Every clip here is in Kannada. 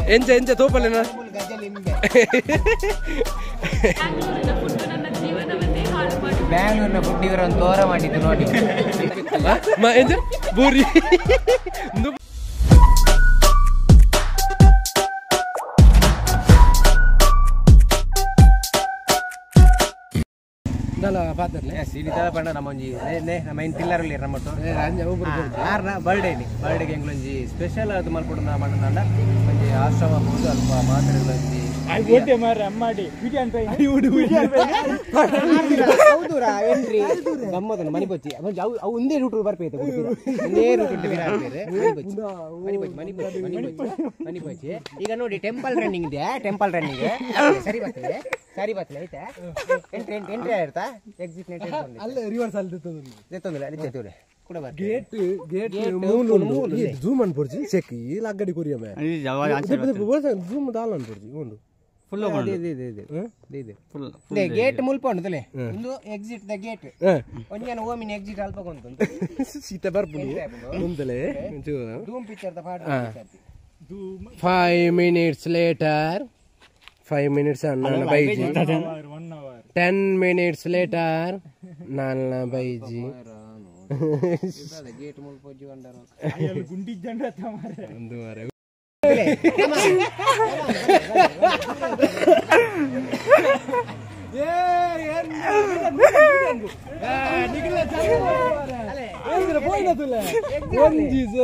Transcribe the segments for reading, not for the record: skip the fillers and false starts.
ಎಂಚ ಎಂಚ ತೋಪಲ್ಲೇನ ಬ್ಯಾಂಗ್ಳೂರಿನ ಫುಡ್ ಇವರೊಂದು ತೋರ ಮಾಡಿದ್ದು ನೋಡಿ ಎಂಚ ಬೂರಿ ನಮ್ಮ ಪಿಲ್ಲರಲ್ಲಿ ನಮ್ಮಟ್ಟು ಬರ್ಡೇಗೆ ಎಂಗ್ಲೊಂಜಿ ಸ್ಪೆಷಲ್ ಅದು ಮಲ್ಪಡು ಮಣ್ಣಂಡ ಒಂಜಿ ಆಶ್ರಮ ಬೋದು ಅಲ್ಪ ಮಾತ್ರೆಗಳೊಂಜಿ ಗಮ್ಮತ್ತನ್ನು ಮನಿಪೊಚ್ಚಿ ಅವು ಒಂದೇ ರೂಟ್ ಬರ್ಪೈತೆ ಒಂದೇ ರೂಟ್ ಮನಿಪೊಚ್ಚಿ ಈಗ ನೋಡಿ ಟೆಂಪಲ್ ರನ್ನಿಂಗ್ ಇದೆ ಟೆಂಪಲ್ ರನ್ನಿಂಗ್ ಸರಿ ಬರ್ತದೆ ಸರಿ ಬರ್ತದೆ ಆಯ್ತಾ ಎಂಟ್ರಿ ಆಯ್ತಾ ಎಕ್ಸಿಟ್ ನೆಟ್ ಅಲ್ಲ ರಿವರ್ಸ್ ಅಲ್ಲಿ ತೆತ್ತೊಂದಿಲ್ಲ ಅಲ್ಲಿ ತೆತ್ತೋರೆ ಕೂಡ ಗೇಟ್ ಜೂಮ್ ಅನ್ಪೊಡ್ಜಿ ಚೆಕ್ ಈ ಲಗ್ಗಡಿ ಕೊರಿಯಮೆ ಜೂಮ್ ದಾಲ್ ಅನ್ಪೊಡ್ಜಿ ಒಂದು ಫುಲ್ ಗೇಟ್ ಮುಲ್ಪೊಂಡುತ್ತಲೆ ಒಂದು ಎಕ್ಸಿಟ್ ದ ಗೇಟ್ ಒಂಜನ ಓಮಿನ ಎಕ್ಸಿಟ್ ಅಲ್ಪ ಕೊಂತು ಸೀತ ಬರ್ಪುಡು ಮುಂದಲೆ ಧೂಮ್ ಪಿಕ್ಚರ್ ದ part 5 minutes later 5 minutes annana baiji 10 minutes later nalna baiji gate ಮುಲ್ಪೊಜ್ಜಿ ಅಂಡರು ಅಯ್ಯಲ್ಲ ಗುಂಡಿ ಜಂಡ ತಮಾರೆ ಒಂದು ಮಾರೆ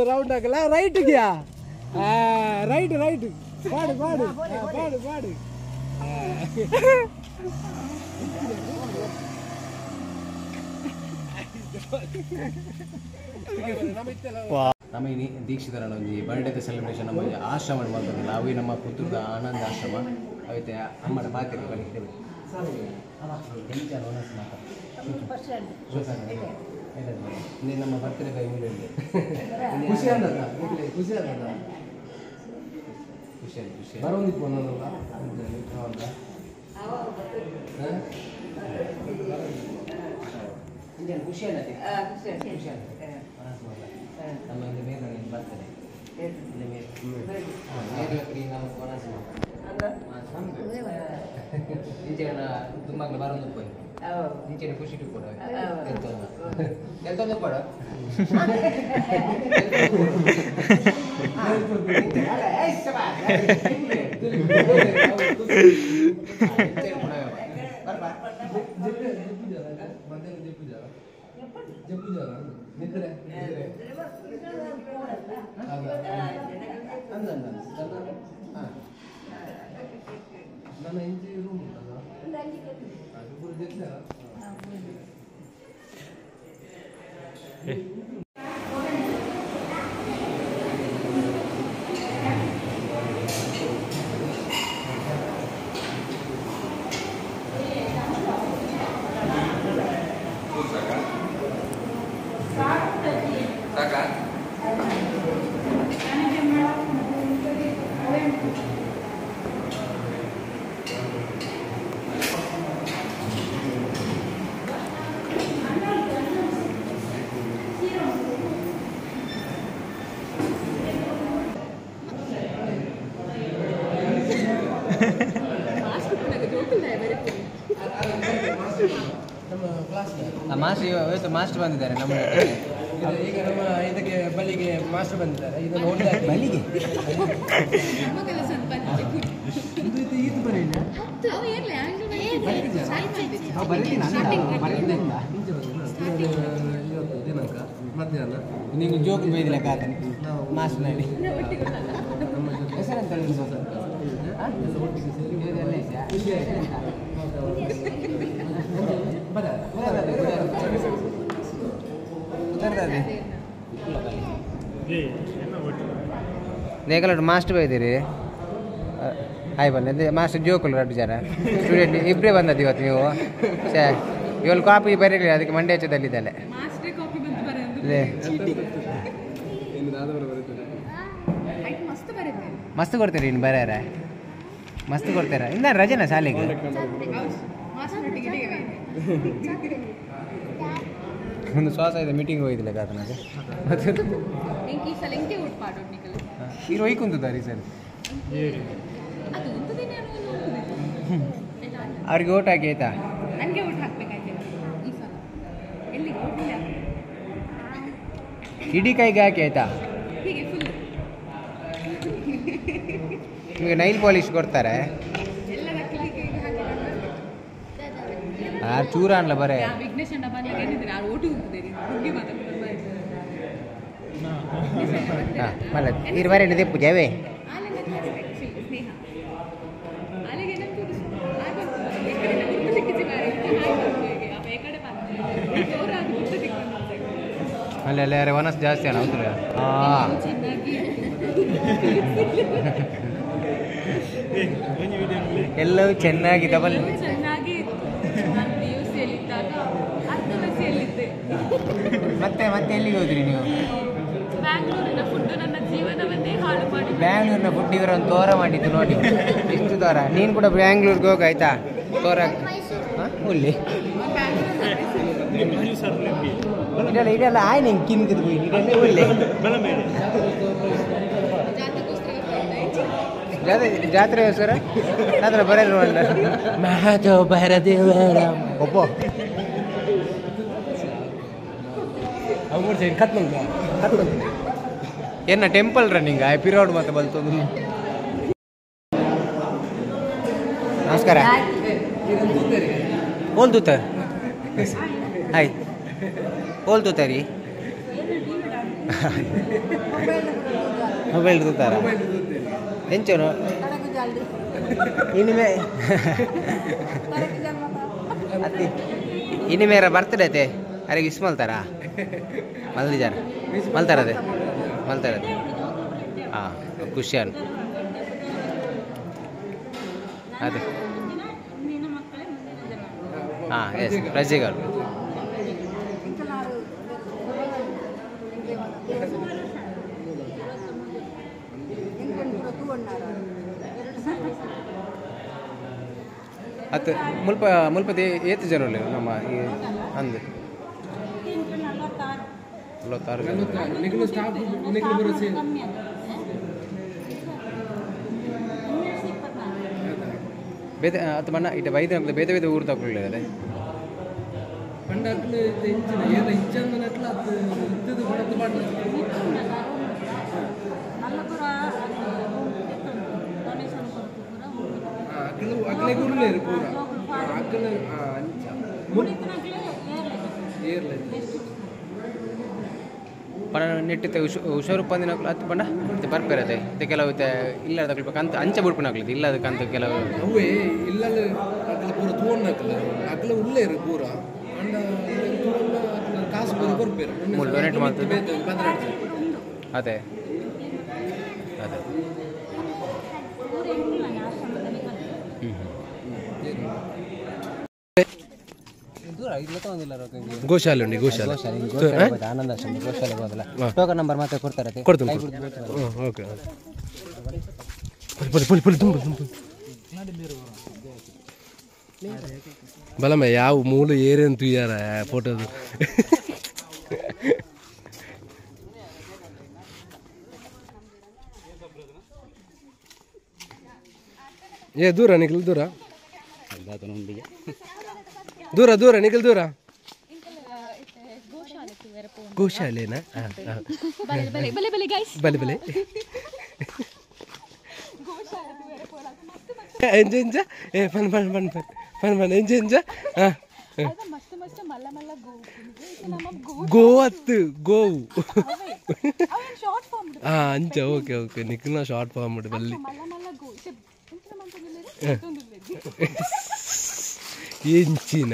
ರೌಂಡ್ ಆಗಲ್ಲ ರೈಟ್ ಗ್ಯಾ ರೈಟ್ ರೈಟ್ ಪಾಡು ಪಾಡು ಪಾಡು ಪಾಡು ನಮ್ಮ ದೀಕ್ಷಿತರ ಒಂಜಿ ಬರ್ಡೇ ಸೆಲೆಬ್ರೇಷನ್ ನಮ್ಮ ಆಶ್ರಮ ಮಾಡ್ತಿಲ್ಲ ಅವು ನಮ್ಮ ಪುತ್ತೂರದ ಆನಂದ ಆಶ್ರಮ ಅವತ್ತೆ ಅಮ್ಮನ ಬಾಕಿರಿ ಬಲಿದ್ದೇವೆ ನಮ್ಮ ಬರ್ತ್ಡೇ ಕೈ ಮೇಲೆ ಖುಷಿ ಆದ ಖುಷಿ ಆದ ಖುಷಿ ಖುಷಿ ಬರೋದಿತ್ತು ಖುಷಿ ಅನ್ನತ್ತೆ ಖುಷಿ ಅನ್ನತ್ತೆ ನಮ್ಮ ಇಲ್ಲಿ ಮೇಲೆ ಬರ್ತದೆ ಇಂಚೆನ ತುಂಬ ಬರೋದು ಹೋಗಿ ಇಂಚೆನ ಖುಷಿ ಕೊಡ ಎಂತೊಂದು ಕೊಡ ನನ್ನ ಇಂಚೆ ರೂಮ್ ಉಂಟಲ್ಲ ಅದು ಪೂರ ಜಗ್ಲ ಮಾಸ್ಟರ್ ಇವತ್ತು ಮಾಸ್ಟರ್ ಬಂದಿದ್ದಾರೆ ನಮ್ಮ ಈಗ ನಮ್ಮ ಇದಕ್ಕೆ ಬಲಿಗೆ ಮಾಸ್ಟರ್ ಬಂದಿದ್ದಾರೆ ಇದು ನೋಡಿದ ಬಲಿಗೆ ಇದು ಬರೀ ದಿನಾಂಕ ಮಧ್ಯಾಹ್ನ ನೀವು ಜೋಕ್ ಬೈದಿಲ್ಲ ಕಾಕ ಮಾಸ್ಟರ್ ನೋಡಿ ಹೆಸರಂತ ದೇಖಲೋಡು ಮಾಸ್ಟರ್ ಬೈದಿರಿ ಹಾಯ್ ಬಂದ ಮಾಸ್ಟರ್ ಜೋಕುಲು ರಡ್ಡು ಜನ ಸ್ಟೂಡೆಂಟ್ ಇಬ್ಬರೇ ಬಂದದ್ದು ಇವತ್ತು ನೀವು ಸೇ ಇವಳು ಕಾಪಿ ಬರೀಲಿ ಅದಕ್ಕೆ ಮಂಡ್ಯ ಹಚ್ಚದಲ್ಲಿದ್ದಲ್ಲ ಮಸ್ತ್ ಕೊಡ್ತೀರಿ ಇನ್ನು ಬರ್ಯಾರ ಮಸ್ತ್ ಕೊಡ್ತಾರ ಇನ್ನ ರಜೆನಾ ಶಾಲೆಗೆ ಒಂದು ಶ್ವಾಸ ಇದೆ ಮೀಟಿಂಗ್ ಹೋಗಿದ್ದಿಲ್ಲ ಕಾತನಗೆ ಮತ್ತೆ ಇಂಕಿ ಸಲ ಇಂಕೆ ಊಟ ಮಾಡೋದು ನಿಕಲ್ ಈಗ ಹೋಯ್ಕೊಂತದಾರಿ ಸರ್ ಅದು ಉಂಟದೇನೆ ಅವ್ರಿಗೆ ಓಟ್ ಹಾಕಿ ಆಯ್ತಾ ನನಗೆ ಊಟ ಹಾಕ್ಬೇಕಾಯ್ತು ಈ ಸಲ ಎಲ್ಲಿ ಹೋಗಿಲ್ಲ ಇಡೀ ಕೈಗೆ ಹಾಕಿ ಆಯ್ತಾ ಹೀಗೆ ಫುಲ್ ನಿಮಗೆ ನೈಲ್ ಪಾಲಿಶ್ ಕೊಡ್ತಾರೆ ಎಲ್ಲ ನಕ್ಕಲಿಗೆ ಆ ಚೂರ ಅನ್ಲ ಬರೇ ವಿಘ್ನೇಶ್ ಅಣ್ಣ ಬಂದಾಗ ಏನಿದ್ರೆ ಆ ಓಟು ಹೋಗ್ತದೆ ಹುಡುಗಿ ಮಾತಾಡ್ತಾರೆ ಮಲ್ಲ ಇರು ಬರೇ ಇದೆ ಪೂಜಾವೇ ಸ್ನೇಹ ಅಲ್ಲಿಗೆ ಏನಂತ ಗುರುತು ಸಿಕ್ಕಿಸಿ ಬಾರಿ ಅವ ಈ ಕಡೆ ಬಂದ ಜೋರಾಗಿ ಗುರುತು ಸಿಕ್ಕಿಸಿ ಅಲ್ಲಿ ಯಾರೇ ವನಸ್ ಜಾಸ್ತಿ ಅಲ್ಲ ಹೌದು ಹಾಂ ಚೆನ್ನಾಗಿ ಎಲ್ಲವೂ ಚೆನ್ನಾಗಿ ಡಬಲ್ ಚೆನ್ನಾಗಿ ಇತ್ತು ನಾನು ಪಿ ಯು ಸಿಯಲ್ಲಿದ್ದಾಗ ಅರ್ಧ ವಯಸ್ಸಿಯಲ್ಲಿದ್ದೆ ಮತ್ತೆ ಮತ್ತೆ ಎಲ್ಲಿಗೆ ಹೋದ್ರಿ ನೀವು ಬ್ಯಾಂಗ್ಳೂರಿನ ಫುಡ್ ನನ್ನ ಜೀವನವನ್ನೇ ಹಾಳು ಮಾಡಿ ಬ್ಯಾಂಗ್ಳೂರಿನ ಫುಡ್ ಇವರೊಂದು ತೋರ ಮಾಡಿದ್ದು ನೋಡಿ ಎಷ್ಟು ತೋರ ನೀನು ಕೂಡ ಬ್ಯಾಂಗ್ಳೂರ್ಗೆ ಹೋಗ ಆಯ್ತಾ ತೋರ ಹುಲ್ಲಿ ಇದೆಲ್ಲ ಇದೆಲ್ಲ ಆಯ್ ನಿಂಗೆ ಕಿನ್ಕಿದ್ ಹೋಗಿ ಇದೆಲ್ಲ ಒಳ್ಳೆ ಜಾತ್ರೆ ಸರ ಜಾತ್ರೆ ಬರೋದು ಮಾಧವ ಬರದೇ ಒಬ್ಬ ಏನ ಟೆಂಪಲ್ ರನ್ನಿಂಗ್ ಆಯ್ ಪಿರೋಡ್ ಮತ್ತೆ ಬಲ್ತದು ನಮಸ್ಕಾರ ಓಲ್ ತೂತಾರ ಹಾಯ್ ಓಲ್ ತೂತಾರಿ ಮೊಬೈಲ್ ತೂತಾರ ಎಂಚೋನು ಇನಿಮೆ ಅತ್ತಿ ಇನಿಮೇರ ಬರ್ತಡೇ ಐತೆ ಅರೆಗೆ ಇಸ್ ಮಲ್ತಾರಾ ಮಲ್ದಿಜಾರ ಮಲ್ತಾರದೆ ಮಲ್ತಾರದೆ ಹಾಂ ಖುಷಿಯಾನ್ ಅದೇ ಹಾಂ ಎಸ್ ಪ್ರಜೆಗಳು ಅದು ಮುಲ್ಪ ಮುಲ್ಪದ ಏತು ಜನ ನಮ್ಮ ಈ ಅಂದು 46 ಬೇದ ಅದು ಮಣ್ಣ ಇಟ್ಟ ಬೈದ ಬೇದ ಬೇದ ಊರು ತಗೊಳ್ಳಿದ್ದಾರೆ ಪಣ ನೆಟ್ಟಿತ್ತೆ ಹುಷಾರು ಪಂದಿನ ಹತ್ತು ಪಂಡ ಮತ್ತೆ ಬರ್ಪಿರತ್ತೆ ಇದು ಕೆಲವು ಇಲ್ಲದ ಕಂತ ಅಂಚೆ ಬಿಡ್ಪನಾಗ್ಲಿದ್ದು ಇಲ್ಲದ ಕಂತ ಕೆಲವು ಅವೇ ಇಲ್ಲಲ್ಲ ಅಕಲ ಪೂರ ತೋಣ್ಣಕಲ ಅಕಲ ಉಳ್ಳೇ ಇರು ಪೂರ ಅಂಡ ಕಾಸು ಪೂರ ಬರ್ಪೇರು ಮುಳ್ಳು ಡೊನೇಟ್ ಮಾಡ್ತದೆ ಬಂದ್ರೆ ಅದೇ ಅದೇ ಗೋಶಾಲೆ ಉಂಟು ಗೋಶಾಲೆ ಆನಂದ ಗೋಶಾಲೆ ಹೋದಲ್ಲ ಟೋಕನ್ ನಂಬರ್ ಮತ್ತೆ ಕೊಡ್ತಾರೆ ಓಕೆ ಬಲಮ್ಮ ಯಾವ ಮೂಲ ಏರೇನು ತುಯ್ಯಾರ ಫೋಟೋದು ಏ ದೂರ ನಿಖಿಲ್ ದೂರ ದೂರ ದೂರ ನಿಖಿಲ್ ದೂರ ಗೋಶಾಲೆನಾ ಬಲೆ ಬಲೆ ಎಂಜ ಎಂಜ ಏ ಪನ್ ಪನ್ ಪನ್ ಪನ್ ಪನ್ ಪನ್ ಎಂಜ ಎಂಜ ಗೋವತ್ತು ಗೋವು ಅಂಚ ಓಕೆ ಓಕೆ ನಿಖಿಲ್ನ ಶಾರ್ಟ್ ಫಾರ್ಮ್ ಉಂಟು ಬಲ್ಲಿ ಎಂಚಿನ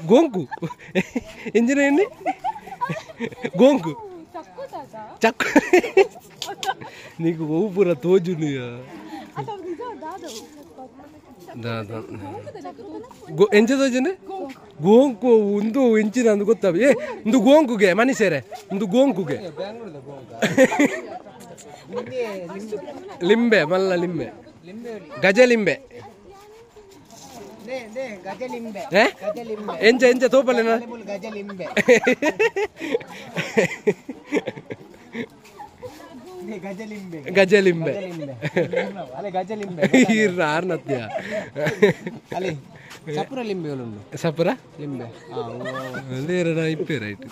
ಗೋಂಕು ಎಂಜಿನ ಎಣ್ಣೆ ಗೋಂಕು ಚಕ್ಕು నీకు ఓ పూర తోజు ಎಂಚ ತೋಜನೆ ಗೋಂಕು ಒಂದು ಎಂಚಿನ ಅಂದು ಗೊತ್ತಾವ ಏ ಒಂದು ಗೋಂಕುಗೆ ಮನುಷ್ಯರೇ ಒಂದು ಗೋಂಕುಗೆ ಲಿಂಬೆ ಮಲ್ಲ ಲಿಂಬೆ ಗಜ ಲಿಂಬೆ ಗಜಲಿಂಬೆ ಏ ಎಂಚ ಎಂಚ ತೋಪಲ್ಲೇನ ಗಜಲಿಂಬೆ ಗಜಲಿಂಬೆ ಗಜಲಿಂಬೆ ಅಲ್ಲ ಗಜಲಿಂಬೆ ಆರ್ನತ್ಯ ಅಲ್ಲಿ ಸಪುರ ಲಿಂಬೆ ಉಂಟು ಸಪುರ ಲಿಂಬೆ ಲೇರನ ಇಪ್ಪೆ ರೈಟ್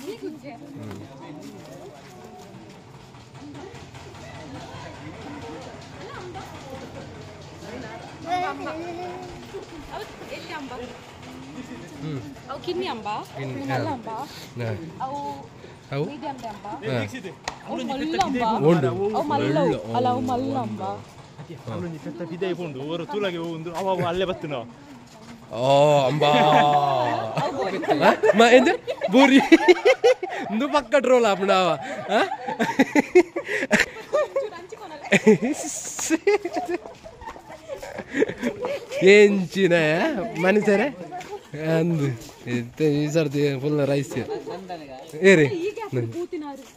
ಅವು ಕಿನ್ನಿ ಅಂಬ ಮಲ್ಲ ಅಂಬ ಅವು ಮೀಡಿಯಂ ಅಂಬ ಅವು ಮಲ್ಲಂಬ ಅವು ಮಲ್ಲವು ಅಲ್ಲ ಅವು ಮಲ್ಲಂಬ ಅವನು ಪೆತ್ತ ಬಿದೆ ಪೋಂಡು ಓರು ತೂಲಗೆ ಒಂದು ಅವ ಅಲ್ಲೇ ಬತ್ತುನ ಓ ಅಂಬಾ ಎಂತ ಬೂರಿ ಇಂದು ಪಕ್ಕ ಟ್ರೋಲ್ ಆಪಣಾವ ఏంచిన మనిసరే అందు ఈ ಸರ್ತಿ ಫುಲ್ ರೈಸ್ ಏರಿ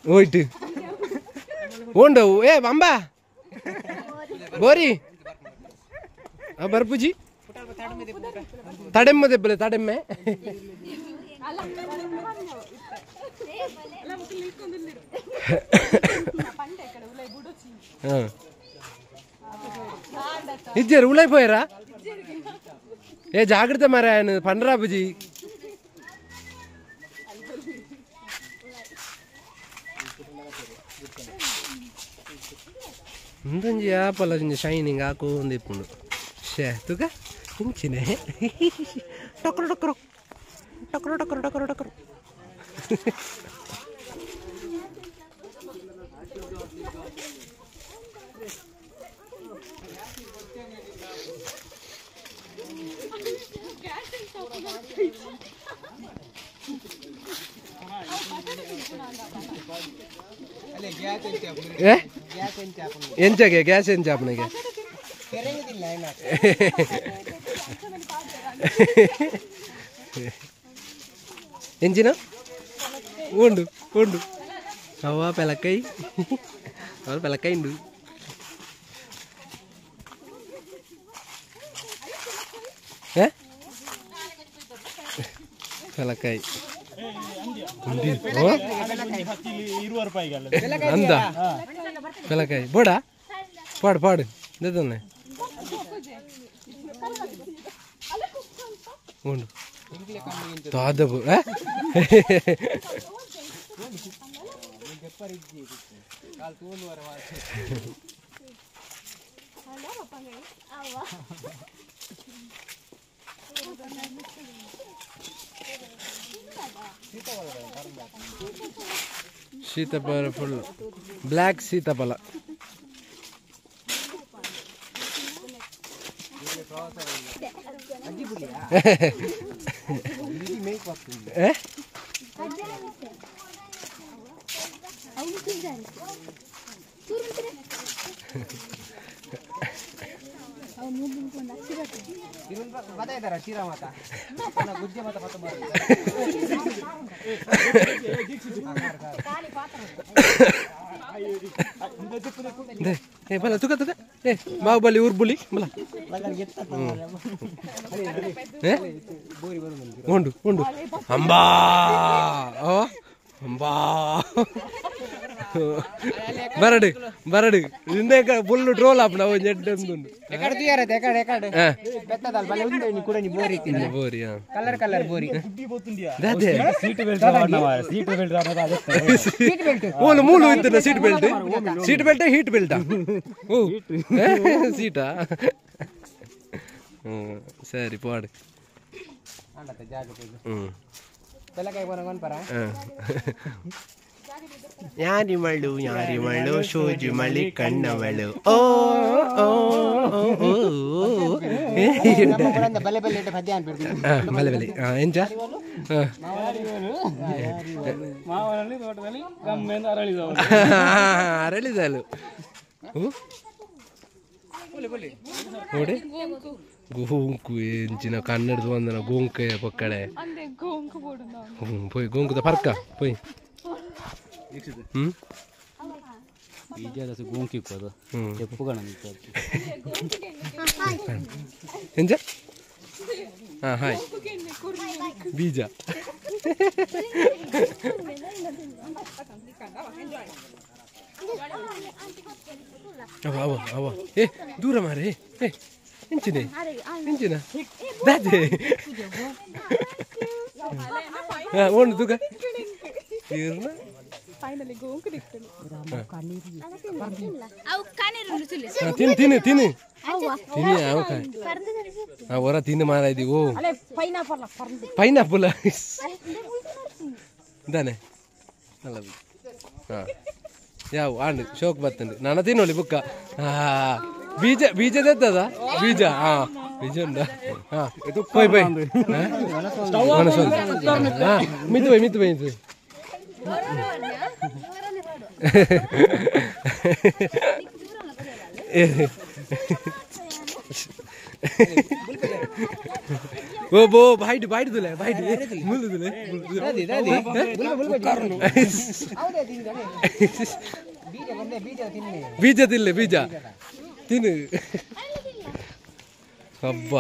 ಹೋಯ್ತು ಉಂಡವು ಏ ಅಂಬಾ ಬೋರಿ ಬರ್ಪುಜಿ ತಡೆಮ್ಮ ದೆಬ್ಬಲೆ ತಡೆಮ್ಮೆ ఇచ్చారు ఊళ్ళైపోయారా ఏ జాగ్రత్త మరి ఆయన పండరా బుజి ఉందని చేపల షైనింగ్ ఆకు ఉంది ఇప్పుడు షేతుగా ఇంచినే టొక్కరు టొక్కరు టొక్కరు టొక్కరు టొక్కరు టొక్కరు ಎಂಚಗೆ ಗ್ಯಾಸ್ ಎಂಚ ಅಪ್ಪನಿಗೆ ಎಂಚಿನ ಉಂಡು ಉಂಡು ಅವ ಪೆಲಕೈ ಅವ್ರ ಪೆಲಕೈ ಉಂಡು ಪೆಲಕಾಯಿ ಅಂದ ಪೆಲಕಾಯಿ ಬೋಡ ಪಾಡು ಪಾಡು ನಿದನೆ ಉಂಡು ತಾದಬು ಸೀತಾಫಲ ಫುಲ್ ಬ್ಲ್ಯಾಕ್ ಸೀತಾಫಲ ಬತ್ತಾಯ್ತಾರ ಚೀರಾ ಮಾತ ಗುಜ್ಜೆ ಮಾತ ಬಲ ತುಕ ತುಕ ಏ ಬಾಹುಬಲಿ ಊರ್ಬುಲಿ ಬಲ ಉಂಡು ಉಂಡು ಅಂಬಾ ಅಂಬಾ ಬರಡು ಬರಡು ಹಿಂದೆ ಫುಲ್ ಟ್ರೋಲ್ ಆಪಣ ಜಡ್ಡು ಎಕಡೆ తీయరతే ఎకడ ఎకడ పెద్దదాల్ బలే ఉంది ని కూడా ని బోరి తిని బోరి కలర్ కలర్ బోరి ಗುಡ್ಡಿ ಬೋತುಂಡಿಯಾ ಅದೇ ಸೀಟ್ ಬೆಲ್ಟ್ ರಾವಣವ ಸೀಟ್ ಬೆಲ್ಟ್ ರಾವಣದ ಅದಕ್ಕೆ ಸೀಟ್ ಬೆಲ್ಟ್ ಓಲು ಮೂಲು ಇತ್ತನ ಸೀಟ್ ಬೆಲ್ಟ್ ಹೀಟ್ ಬೆಲ್ಟ್ ಓ ಸೀಟಾ ಸರಿ ಪಾಡು ಆಂಡತೆ ಜಾಗತೆ ಬೆಲಕಾಯಿ ಬರಗನ್ ಪರ ಯಾರಿಮಳು ಶೋಜು ಮಳಿ ಕಣ್ಣವಳು ಓ ಬಲೆ ಬಲೆ ಪದ್ಯ ಅನ್ಬಿಡ್ತೀನಿ ಬಲೆ ಬಲೆ ಎಂಚ ಮಾವನಲ್ಲಿ ತೋಟದಲ್ಲಿ ಗಮ್ಮೆಂದು ಅರಳಿದವು ಅರಳಿದಲು ನೋಡಿ ಗೋಂಕು ಎಂಚಿನ ಕನ್ನಡದ ಒಂದನ ಗೋಂಕೆಯ ಪಕ್ಕಡೆ ಅಂದೆ ಗೋಂಕು ಬೋಡುಂದ ಪೋಯ್ ಗೋಂಕುದ ಪರ್ಕ ಪೋಯ್ ಈಜಾದಸು ಗೋಂಕಿಪ್ಪದು ಎಪ್ಪುಗಣ ಎಂಚ ಹಾಂ ಹಾಯ್ ಬೀಜ ಅವ ಅವ ಅವ ಏ ದೂರ ಮಾರೆ ಏ ಎಂಚಿನೆ ಎಂಚಿನ ದಾಜೆ ಹಾಂ ಓಣು ತೂಕ ಇರ್ನ ತಿನ್ನು ತಿನ್ನು ತಿನ್ನು ತಿನ್ನಿ ಅವ ಕಾಯಿ ಹೊರ ತಿನ್ನು ಮಾರ ಇದೀವು ಪೈನಾಪಲ್ ಇದಾನೆ ನಲ್ಲದು ಹಾಂ ಯಾವ ಆಂಡು ಶೋಕ್ ಬರ್ತಂಡು ನಾನು ತಿನ್ನೋಳಿ ಬುಕ್ಕ ಬೀಜ ಬೀಜದ ಬೀಜ ಹಾಂ ಬೀಜ ಉಂಟಾ ಹಾಂ ಪೋಯ್ ಪೋಯ್ ಹಾಂ ಮಿತ್ತು ಪೋಯ್ ಮಿತ್ತು ಪೋಯ್ ಮಿತ್ತು ಓ ಬೋ ಬಾಯ್ಡ್ ಬಾಯ್ಡ್ ತುಲೆ ಬಾಯ್ಡ್ ಮುಳ್ಳು ತುಲೆ ಬೀಜ ತಿನ್ಲೆ ಬೀಜ ತಿನ್ನು ಹಬ್ಬ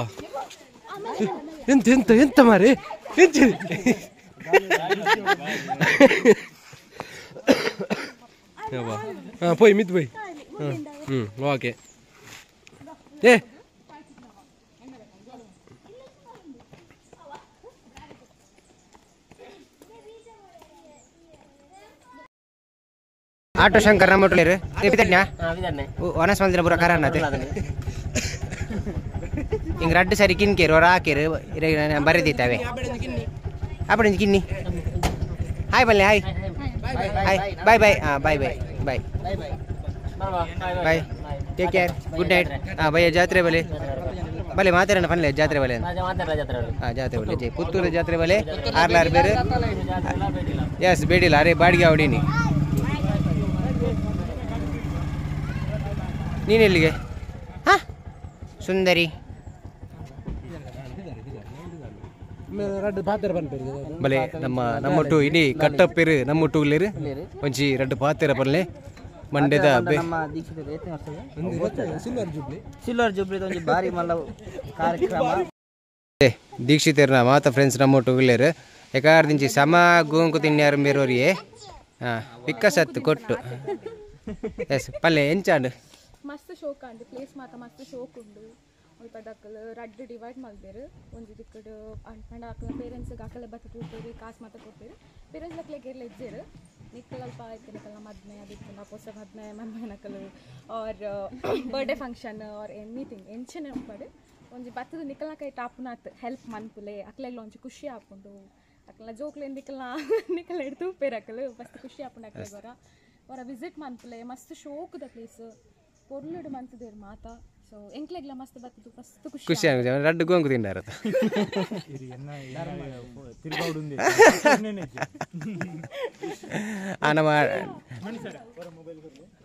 ಎಂತ ಎಂತ ಎಂತ ಮಾರೆ ಎಂತ ಹಾಂ ಪೋಯ್ ಮಿತ್ ಪೋಯ್ ಓಕೆ ಏ ಆಟೋ ಶಂಕರ್ ನಮ್ಮ ಹೋಟೆಲ್ ವನಸ್ ಮಂದಿರ ಪೂರ ಕರಾನ ಹಿಂಗೆ ರಡ್ಡು ಸರಿ ಕಿನ್ಕೇರು ಅವ್ರು ಹಾಕಿರು ಬರೆದಿದ್ದಾವೆ ಅಪ್ಪಡಿ ಕಿನ್ನಿ ಹಾಯ್ ಬನ್ನಿ ಹಾಯ್ ಹಾಯ್ ಬಾಯ್ ಬಾಯ್ ಹಾಂ bye bye bye bye take care good night ಹಾಂ ಭಯ್ಯ ಜಾತ್ರೆ ಬಲೆ ಬಲೆ ಮಾತಾಡೋಣ ಪನ್ಲೆ ಜಾತ್ರೆ ಬಲೆ ಹಾಂ ಜಾತ್ರೆ ಬಲೆ ಜೈ ಪುತ್ತೂರು ಜಾತ್ರೆ ಬಲೆ ಆರ್ಲಾರು ಬೇರೆ ಎಸ್ ಬೇಡಿಲ್ಲ ಅರೆ ಬಾಡಿಗೆ ಹೊಡೀನಿ ನೀನೆಲ್ಲಿಗೆ ಹಾಂ ಸುಂದರಿ ಬಲೆ ನಮ್ಮೊಟ್ಟು ಇಡೀ ಕಟ್ಟಪ್ಪೇರು ನಮ್ಮೊಟ್ಟು ಉಳ್ಳೇರು ಒಂಚಿ ರಡ್ಡು ಪಾತೆರ ಬಲ್ಲೆ ಮಂಡ್ಯದ ಸಿಲ್ವರ್ ಜೂಬ್ಲಿ ಒಂಜಿ ಬಾರಿ ಮಲ್ಲ ಕಾರ್ಯಕ್ರಮ ದೀಕ್ಷಿತರ್ನ ಮಾತ ಫ್ರೆಂಡ್ಸ್ ನಮ್ಮೊಟ್ಟು ಉಳ್ಳೇರು ಯಾಕಾರ್ದಿಂಚಿ ಸಮ ಗೋಂಕು ತಿನ್ಯಾರು ಬೇರೋರಿಯೇ ಹಾಂ ಪಿಕ್ಕಸತ್ತು ಕೊಟ್ಟು ಎಸ್ ಪಲ್ಲೆ ಎಂಚಾಂಡು ಮಸ್ತ್ ಶೋಕ ಅಂಡ್ ಪ್ಲೇಸ್ ಮಾತ ಮಸ್ತ್ ಶೋಕ್ ಉಂಡು ಅಲ್ಪ ದಕ್ಕಲ್ ರಡ್ಡು ಡಿವೈಡ್ ಮಲ್ದೇರು ಒಂಜಿ ದಿಕ್ಕಡು ಅಂಡ್ ಅಕ್ಕಲ ಪೇರೆಂಟ್ಸ್ಗೆ ಅಕ್ಕಲೆ ಬತ್ತ ಕೂತೇರು ಕಾಸು ಮಾತ ಕೊಡ್ತೇರು ಪೇರೆಂಟ್ಸ್ ಅಕ್ಲೆಗೆಲ್ಲ ಇಜ್ಜೇರು ನಿಕ್ಕಲ್ ಅಲ್ಪ ಆಯ್ತು ನಿಕ್ಕಲ್ಲ ಮದ್ನೆ ಅದಕ್ಕೆ ಹೊಸ ಮದ್ನೆ ಮದ್ನೆ ನಕಲು or birthday function or anything ಎಂಚನೆ ಉಂಪಡು ಒಂಜಿ ಬತ್ತದ ನಿಕ್ಕಲ್ನ ಕೈ ಟಾಪುನಾತ್ ಹೆಲ್ಪ್ ಮನ್ಪುಲೆ ಅಕ್ಲೆಗ್ಲ ಒಂಚಿ ಖುಷಿ ಆಪುಂಡು ಅಕ್ಕಲ ಜೋಕ್ಲೇನು ನಿಕ್ಕಲ್ಲ ಹಿಡ್ದು ಉಪ್ಪೇರು ಅಕ್ಕಲು ಮಸ್ತ್ ಖುಷಿ ಆಪುಂಡು ಅಕ್ಲೆಗೆ ಹೊರ ವಿಸಿಟ್ ಮನ್ಪುಲೆ ಮಸ್ತ್ ಶೋಕದ ಪ್ಲೇಸ್ ಪೊರ್ಲುಡು ಮಂತದೇರು ಮಾತ ಸೊ ಎಂಕ್ಲೆಗ್ಲ ಮಸ್ತ್ ಬತ್ತದು ಮಸ್ತ್ ಖುಷಿ ಆಗುತ್ತೆ ರಡ್ಡು ಗೋಂಕು ತಿಂದಾರ ನಮ್ಮ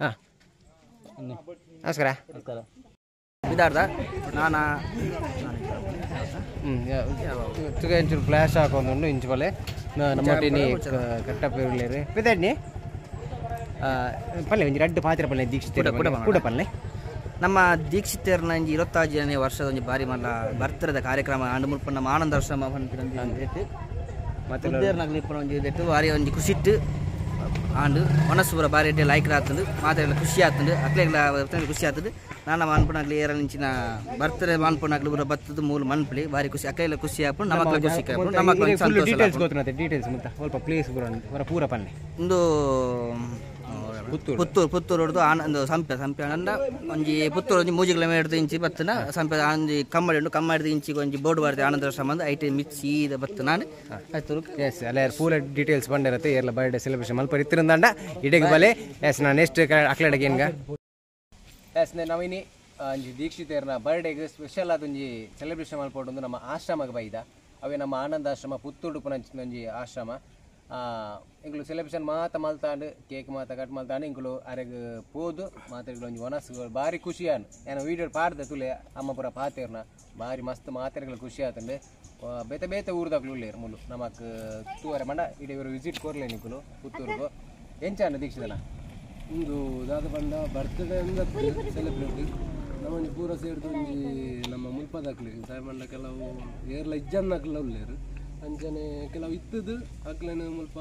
ಹಾಂ ನಮಸ್ಕಾರ ವಿಧಾರ್ಥ ನಾನು ಇಂಚೂರು ಫ್ಲಾಶ್ ಹಾಕೊಂದು ಇಂಚು ಬಲೆ ನಮ್ಮೊಟ್ಟಿನಿ ಕಟ್ಟಪ್ಪೇರು ಪಿದಾಡ್ನಿ ಪಲ್ಲೆ ಒಂಜಿ ರಡ್ಡು ಪಾತ್ರೆ ಪಲ್ಲೆ ದೀಕ್ಷಿತ ಕೂಡ ಪಲ್ಲೆ ನಮ್ಮ ದೀಕ್ಷಿತರ್ನ 26ನೇ ವರ್ಷದ ಒಂಜಿ ಬಾರಿ ಮಲ್ಲ ಬರ್ತಡೇ ಕಾರ್ಯಕ್ರಮ ಅಂಡು ಮುಲ್ಪ ನಮ್ಮ ಆನಂದಾಶ್ರಮ ಮತ್ತೆ ನಗಲಿ ಒಂಜಿ ದೆಟ್ಟು ಬಾರಿ ಒಂಜಿ ಖುಷಿಟ್ಟು ಆಂಡು ಮನಸ್ಸು ಪೂರ ಬಾರಿ ಎಡ್ಡೆ ಲೈಕ್ ಆತಂಡು ಮಾತೆಲ್ಲ ಖುಷಿ ಆತಂಡು ಅಕ್ಲೆಗ್ಲ ಖುಷಿ ಆತಂಡು ನಾನು ಮನ್ಪುನಾಗ್ಲಿ ಏರಲಿಂಚಿನ ಬರ್ತಡೇ ಮನ್ಪುನಾಗ್ಲಿ ಪೂರ ಬತ್ತದು ಮೂಲ ಮನ್ಪುಲಿ ಬಾರಿ ಖುಷಿ ಅಕ್ಲೆಲ್ಲ ಖುಷಿ ಆಪುಂಡು ನಮಕ್ಲ ಖುಷಿ ಆಪುಂಡು ನಮಕ್ಲ ಡೀಟೇಲ್ಸ್ ಗೊತ್ತುನತ್ತೆ ಡೀಟೇಲ್ಸ್ ಮುತ್ತ ಸ್ವಲ್ಪ ಪ್ಲೇಸ್ ಪೂರ ಪಲ್ಲೆ ಇಂದು ಪುತ್ತೂರು ಹೊಡೆದು ಒಂದು ಸಂಪೆ ಅಂಡ ಒಂಜಿ ಪುತ್ತೂರು ಒಂಜಿ 3 ಕಿಲೋಮೀಟರ್ ಇಂಚಿ ಬತ್ತನ ಸಂಪೆ ಒಂಜಿ ಕಮ್ಮಡಿ ಉಂಡು ಕಮ್ಮಡಿ ಇಂಚಿಗೆ ಒಂಜಿ ಬೋರ್ಡ್ ಬರ್ದೆ ಆನಂದಾಶ್ರಮ ಅಂದ್ ಐಟೆ ಮಿಚ್ಚಿ ಬತ್ತನ ಆಯ್ತು ಎಸ್ ಅಲ್ಲ ಫುಲ್ ಡೀಟೇಲ್ಸ್ ಬಂದಿರತ್ತೆ ಎಲ್ಲ ಬರ್ಡೇ ಸೆಲೆಬ್ರೇಷನ್ ಮಲ್ಪ ಇತ್ತಿರಂದಂಡ ಇಡೆಗೆ ಬಲೆ ಎಸ್ ನಾನು ನೆಕ್ಸ್ಟ್ ಅಕ್ಲಡೆಗೆ ಏನ್ಗ ಎಸ್ ನಾವಿನಿ ಒಂಜಿ ದೀಕ್ಷಿತರ್ನ ಬರ್ಡೇಗೆ ಸ್ಪೆಷಲ್ ಅದೊಂಜಿ ಸೆಲೆಬ್ರೇಷನ್ ಮಲ್ಪೊಂಡು ನಮ್ಮ ಆಶ್ರಮಕ್ಕೆ ಬೈದ ಅವೇ ನಮ್ಮ ಆನಂದಾಶ್ರಮ ಪುತ್ತೂರು ಪುನಂಚಿನ ಒಂಜಿ ಆಶ್ರಮ ಇಂಗ್ಲು ಸೆಲೆಬ್ರೇಷನ್ ಮಾತ ಮಲ್ತಾಂಡು ಕೇಕ್ ಮಾತ ಕಟ್ ಮಲ್ತಾಂಡು ಇಂಗ್ಲು ಅರೆಗ್ ಪೋದು ಮಾತೆರ್ಗಳು ಒಂಜಿ ವನಸ್ಸುಗಳು ಭಾರಿ ಖುಷಿಯಾನು ಏನೋ ವೀಡಿಯೋ ಪಾಡ್ದೆ ತುಲೆ ಅಮ್ಮ ಪೂರ ಪಾತೆರ್ನ ಭಾರಿ ಮಸ್ತ್ ಮಾತೆರ್ಗಳು ಖುಷಿ ಆತಂಡೆ ಬೇತೆ ಬೇತೆ ಊರ್ದಾಗ್ಲು ಉಳ್ಳೇರು ಮುಲು ನಮಕ್ ತೂವರೆ ಮಂಡ ಇಡೀ ಇವರು ವಿಸಿಟ್ ಕೊರ್ಲೆ ನಿಕ್ಕಲು ಪುತ್ತೂರ್ಗು ಎಂಚಾನು ದೀಕ್ಷಿತನ ಇಂದು ದಾದ ಪಂಡ ಬರ್ತ್ಡೇ ಸೆಲೆಬ್ರೇಟ್ ನಮ್ಮೊಂದು ಪೂರ ಸೇರಿದು ಒಂಜಿ ನಮ್ಮ ಮುಲ್ಪದಾಕ್ಲಿಗೆ ಸಹಾಯ ಮಾಡ್ಲ ಕೆಲವು ಏರ್ಲ ಇಜ್ಜನ್ನಕ್ಲ ಉಳ್ಳೇರು ಅಂಚನೆ ಕೆಲವು ಇತ್ತದು ಅಕ್ಲೇನು ಮುಲ್ಪ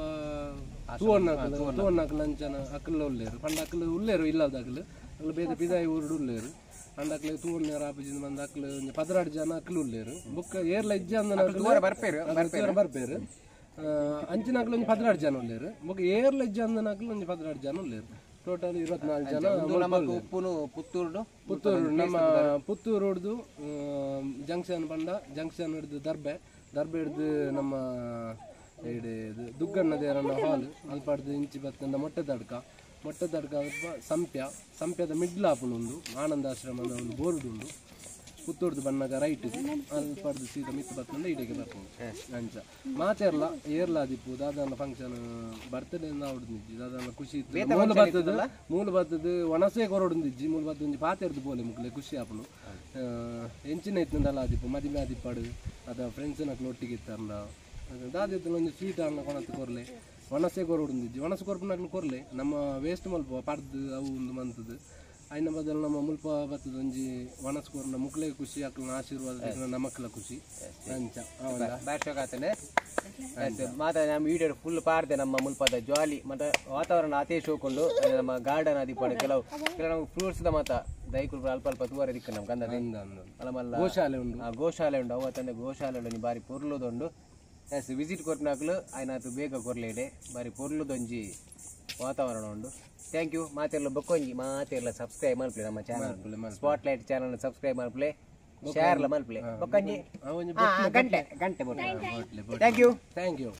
ತೂವಣ್ಣಕ್ಲ ಅಂಚನ ಅಕ್ಕಲ ಉಳ್ಳೇರು ಪಂಡ ಅಕ್ಕಲು ಉಳ್ಳೇರು ಇಲ್ಲದ ಅಕ್ಲು ಬೇದ ಪಿದಾಯಿ ಊರುಡು ಉಳ್ಳೇರು ಅಂಡ ಅಕ್ಲೆ ತೂವಣ್ಣೇರು ಆಪಜಿಂದ ಬಂದ ಅಕ್ಲು ಪದರಾಡು ಜನ ಅಕ್ಲು ಉಳ್ಳೇರು ಬುಕ್ಕ ಏರ್ಲ ಇಜ್ಜಂದ ಬರ್ಪೇರು ಅಂಚಿನ ಅಕ್ಲು ಒಂಜಿ 16 ಜನ ಉಳ್ಳೇರು ಬುಕ್ಕ ಏರ್ಲ ಇಜ್ಜಂದನ ಅಕ್ಲು ಒಂಜಿ 16 ಜನ ಉಳ್ಳೇರು ಟೋಟಲ್ 24 ಜನ. ಪುತ್ತೂರು ನಮ್ಮ ಪುತ್ತೂರು ಹಿಡ್ದು ಜಂಕ್ಷನ್ ಬಂಡ ಜಂಕ್ಷನ್ ಹಿಡ್ದು ದರ್ಬೆ ಹಿಡ್ದು ನಮ್ಮ ದುಗ್ಗಣ್ಣ ದೇವರನ್ನ ಹಾಲ್ ಅಲ್ಪ ಹಿಡ್ದು ಇಂಚಿ ಬತ್ತಂದ ಮೊಟ್ಟೆ ತಡ್ಕ ಸಂಪ್ಯದ ಮಿಡ್ಲ್ ಆಪುಲ್ ಒಂದು ಆನಂದಾಶ್ರಮದ ಒಂದು ಬೋರ್ಡ್ ಉಂಡು ಪುತ್ತೂರ್ದು ಬಣ್ಣಗ ರೈಟ್ ಅಲ್ಪ ಹಿಡ್ದು ಸೀದಾ ಮಿತ್ತು ಬತ್ತಂದ ಇಡೆಗೆ ಬರ್ಕೊಂಡು ಅಂಚ ಮಾಚೆರ್ಲ ಏರ್ಲ ದಿಪ್ಪು ದಾದಾನ ಫಂಕ್ಷನ್ ಬರ್ತ್ಡೇ ಹೊಡ್ದಿಜ್ಜಿ ದಾದಾನ ಖುಷಿ ಇತ್ತು ಮೂಲ ಬತ್ತದ ಒಣಸೆ ಕೊರೊಡ್ದಿಜ್ಜಿ ಮೂಲ ಬತ್ತ ಒಂಜಿ ಪಾತೆರ್ದು ಪೋಲೆ ಮುಕ್ಲೆ ಖುಷಿ ಆಪುಲು ಎಂಚಿನ ಇತ್ತಂದಲ್ಲ ಆದಿಪ್ಪು ಮದಿಮೆ ಆದಿಪ್ಪಾಡು ಅದ ಫ್ರೆಂಡ್ಸ್ ನಕ್ಲು ಒಟ್ಟಿಗೆ ಇತ್ತಂದ ದಾದಿತ್ತಲ್ಲ ಒಂದು ಸ್ವೀಟ್ ಅನ್ನ ಕೊಣತ್ತು ಕೊರ್ಲೆ ಒಣಸೆ ಕೊರೊಡ್ದಿಜ್ಜಿ ಒಣಸೆ ಕೊರ್ಪುನಕ್ಲು ಕೊರ್ಲೆ ನಮ್ಮ ವೇಸ್ಟ್ ಮಲ್ಪ ಪಡ್ದು ಅವು ಒಂದು ಮಂತದ್ದು ಅಯ್ನ ಬದಲು ನಮ್ಮ ಮುಲ್ಪ ಬತ್ತದ ಒಂಜಿ ಒಣಸ್ಕೋರ್ನ ಮುಕ್ಲೆ ಖುಷಿ ಅಕ್ಲನ ಆಶೀರ್ವಾದ ನಮಕ್ಲ ಖುಷಿ ಅಂಚ ಭಾಷೆ ಮಾತ್ರ ನಮ್ಮ ವಿಡಿಯೋ ಫುಲ್ ಪಾಡ್ದೆ ನಮ್ಮ ಮುಲ್ಪದ ಜಾಲಿ ಮತ್ತೆ ವಾತಾವರಣ ಅದೇ ಶೋಕೊಂಡು ನಮ್ಮ ಗಾರ್ಡನ್ ಅದಿಪ್ಪಾಡು ಕೆಲವು ನಮ್ಗೆ ಫ್ರೂಟ್ಸ್ದ ಮಾತ ದೈಕುಲ್ ಅಲ್ಪ ತೂವರೆ ದಿಕ್ಕ ನಮ್ಗೆ ಅಂದ ಗೋಶಾಲೆ ಉಂಡು ಅವತ್ತಂದೆ ಗೋಶಾಲೆ ಉಂಡು ಬಾರಿ ಪೊರ್ಲುದೊಂಡು ಎಸ್ ವಿಸಿಟ್ ಕೊಟ್ಟಿನಾಕ್ಲು ಆಯ್ನಾತು ಬೇಗ ಕೊರ್ಲೇಡೆ ಬಾರಿ ಪೊರ್ಲುದೊಂಜಿ ವಾತಾವರಣ ಉಂಡು ಥ್ಯಾಂಕ್ ಯು ಮಾತೆಲ್ಲ ಬೊಕ್ಕೊಂಜಿ ಮಾತೆಲ್ಲ ಸಬ್ಸ್ಕ್ರೈಬ್ ಮಲ್ಪ್ಲೆ ನಮ್ಮ ಚಾನಲ್ ಸ್ಪಾಟ್ಲೈಟ್ ಚಾನಲ್ ಸಬ್ಸ್ಕ್ರೈಬ್ ಮಲ್ಪ್ಲೆ ಶೇರ್ಲ ಮಲ್ಪ್ಲೆ ಬೊಕ್ಕೊಂಜಿ ಗಂಟೆ ಥ್ಯಾಂಕ್ ಯು